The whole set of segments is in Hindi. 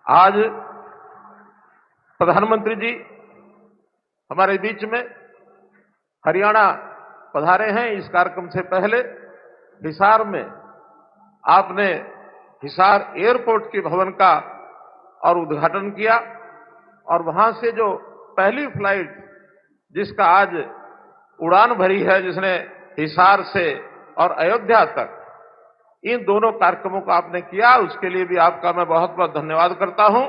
आज प्रधानमंत्री जी हमारे बीच में हरियाणा पधारे हैं। इस कार्यक्रम से पहले हिसार में आपने हिसार एयरपोर्ट के भवन का और उद्घाटन किया और वहां से जो पहली फ्लाइट जिसका आज उड़ान भरी है, जिसने हिसार से और अयोध्या तक इन दोनों कार्यक्रमों को आपने किया, उसके लिए भी आपका मैं बहुत बहुत धन्यवाद करता हूं।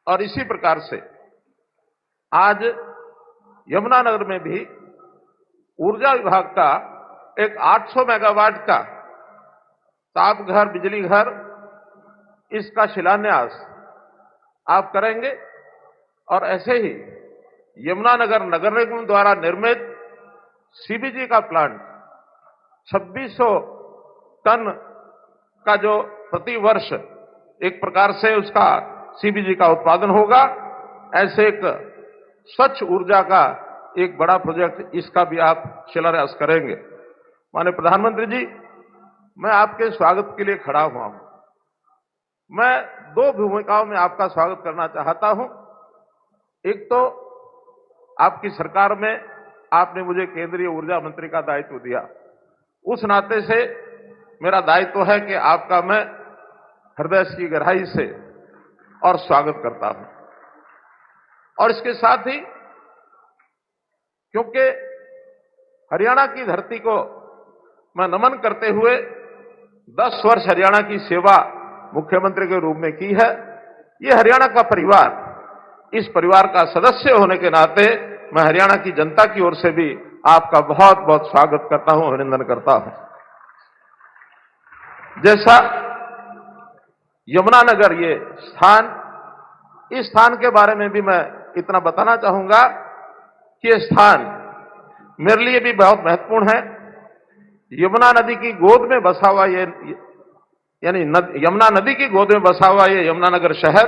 और इसी प्रकार से आज यमुनानगर में भी ऊर्जा विभाग का एक 800 मेगावाट का ताप घर, बिजली घर, इसका शिलान्यास आप करेंगे। और ऐसे ही यमुनानगर नगर निगम द्वारा निर्मित सीबीजी का प्लांट 2600 टन का जो प्रति वर्ष एक प्रकार से उसका सीबीजी का उत्पादन होगा, ऐसे एक स्वच्छ ऊर्जा का एक बड़ा प्रोजेक्ट, इसका भी आप शिलान्यास करेंगे। माननीय प्रधानमंत्री जी, मैं आपके स्वागत के लिए खड़ा हुआ हूं। मैं दो भूमिकाओं में आपका स्वागत करना चाहता हूं। एक तो आपकी सरकार में आपने मुझे केंद्रीय ऊर्जा मंत्री का दायित्व दिया, उस नाते से मेरा दायित्व है कि आपका मैं हृदय की गहराई से और स्वागत करता हूं। और इसके साथ ही क्योंकि हरियाणा की धरती को मैं नमन करते हुए 10 वर्ष हरियाणा की सेवा मुख्यमंत्री के रूप में की है, ये हरियाणा का परिवार, इस परिवार का सदस्य होने के नाते मैं हरियाणा की जनता की ओर से भी आपका बहुत बहुत स्वागत करता हूं, अभिनंदन करता हूं। जैसा यमुनानगर ये स्थान, इस स्थान के बारे में भी मैं इतना बताना चाहूंगा कि ये स्थान मेरे लिए भी बहुत महत्वपूर्ण है। यमुना नदी की गोद में बसा हुआ ये, यानी यमुना नदी की गोद में बसा हुआ ये यमुनानगर शहर,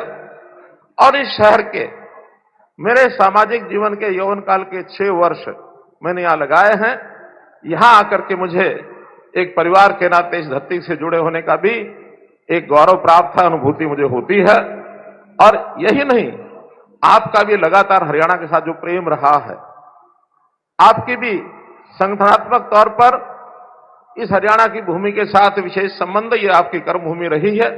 और इस शहर के मेरे सामाजिक जीवन के यौवन काल के 6 वर्ष मैंने यहां लगाए हैं। यहां आकर के मुझे एक परिवार के नाते इस धरती से जुड़े होने का भी एक गौरव प्राप्त है, अनुभूति मुझे होती है। और यही नहीं, आपका भी लगातार हरियाणा के साथ जो प्रेम रहा है, आपकी भी संगठनात्मक तौर पर इस हरियाणा की भूमि के साथ विशेष संबंध, ये आपकी कर्मभूमि रही है।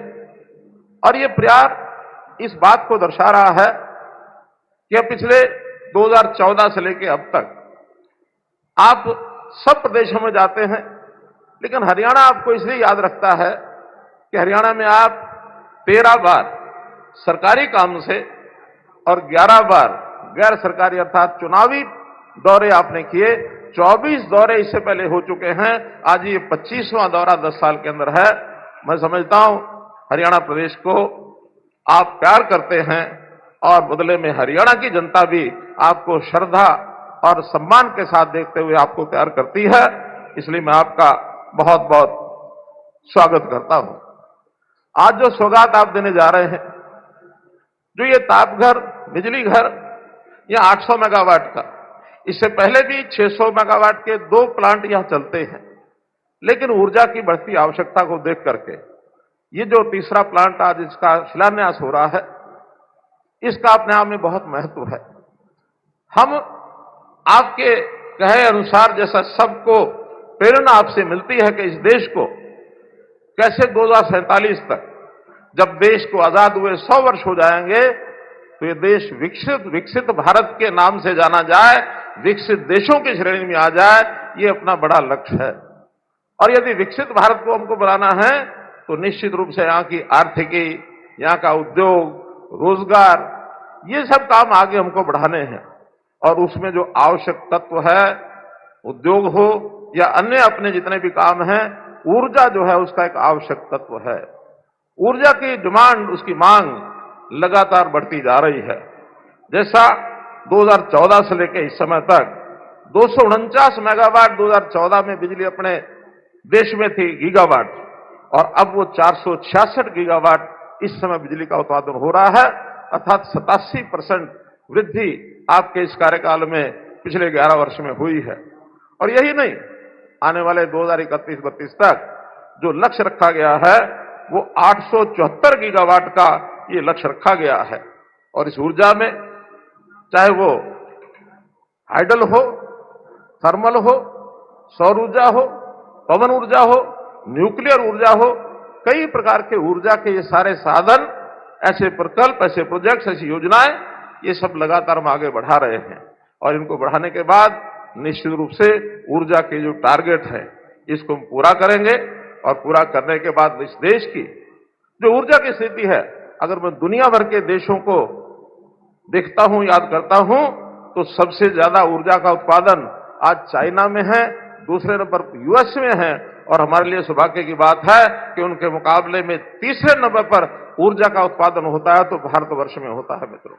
और ये प्रयास इस बात को दर्शा रहा है कि पिछले 2014 से लेकर अब तक आप सब प्रदेशों में जाते हैं, लेकिन हरियाणा आपको इसलिए याद रखता है कि हरियाणा में आप 13 बार सरकारी काम से और 11 बार गैर सरकारी अर्थात चुनावी दौरे आपने किए। 24 दौरे इससे पहले हो चुके हैं, आज ये 25वां दौरा 10 साल के अंदर है। मैं समझता हूं हरियाणा प्रदेश को आप प्यार करते हैं और बदले में हरियाणा की जनता भी आपको श्रद्धा और सम्मान के साथ देखते हुए आपको प्यार करती है। इसलिए मैं आपका बहुत बहुत स्वागत करता हूं। आज जो सौगात आप देने जा रहे हैं, जो ये तापघर, बिजली घर, ये 800 मेगावाट का, इससे पहले भी 600 मेगावाट के 2 प्लांट यहां चलते हैं। लेकिन ऊर्जा की बढ़ती आवश्यकता को देख करके ये जो तीसरा प्लांट आज इसका शिलान्यास हो रहा है, इसका अपने आप में बहुत महत्व है। हम आपके कहे अनुसार, जैसा सबको प्रेरणा आपसे मिलती है कि इस देश को कैसे 2047 तक, जब देश को आजाद हुए 100 वर्ष हो जाएंगे, तो ये देश विकसित भारत के नाम से जाना जाए, विकसित देशों की श्रेणी में आ जाए, ये अपना बड़ा लक्ष्य है। और यदि विकसित भारत को हमको बनाना है तो निश्चित रूप से यहां की आर्थिकी, यहां का उद्योग, रोजगार, ये सब काम आगे हमको बढ़ाने हैं। और उसमें जो आवश्यक तत्व है, उद्योग हो या अन्य अपने जितने भी काम हैं, ऊर्जा जो है उसका एक आवश्यक तत्व है। ऊर्जा की डिमांड, उसकी मांग लगातार बढ़ती जा रही है। जैसा 2014 से लेकर इस समय तक 249 मेगावाट 2014 में बिजली अपने देश में थी, गीगावाट, और अब वो 466 गीगावाट इस समय बिजली का उत्पादन हो रहा है, अर्थात 87% वृद्धि आपके इस कार्यकाल में पिछले 11 वर्ष में हुई है। और यही नहीं, आने वाले 2031-32 तक जो लक्ष्य रखा गया है वो 874 गीगावाट का ये लक्ष्य रखा गया है। और इस ऊर्जा में चाहे वो हाइडल हो, थर्मल हो, सौर ऊर्जा हो, पवन ऊर्जा हो, न्यूक्लियर ऊर्जा हो, कई प्रकार के ऊर्जा के ये सारे साधन, ऐसे प्रकल्प, ऐसे प्रोजेक्ट्स, ऐसी योजनाएं, ये सब लगातार हम आगे बढ़ा रहे हैं। और इनको बढ़ाने के बाद निश्चित रूप से ऊर्जा के जो टारगेट है इसको हम पूरा करेंगे। और पूरा करने के बाद इस देश की जो ऊर्जा की स्थिति है, अगर मैं दुनिया भर के देशों को देखता हूं, याद करता हूं, तो सबसे ज्यादा ऊर्जा का उत्पादन आज चाइना में है, दूसरे नंबर पर यूएस में है। और हमारे लिए सौभाग्य की बात है कि उनके मुकाबले में तीसरे नंबर पर ऊर्जा का उत्पादन होता है तो भारतवर्ष में होता है मित्रों।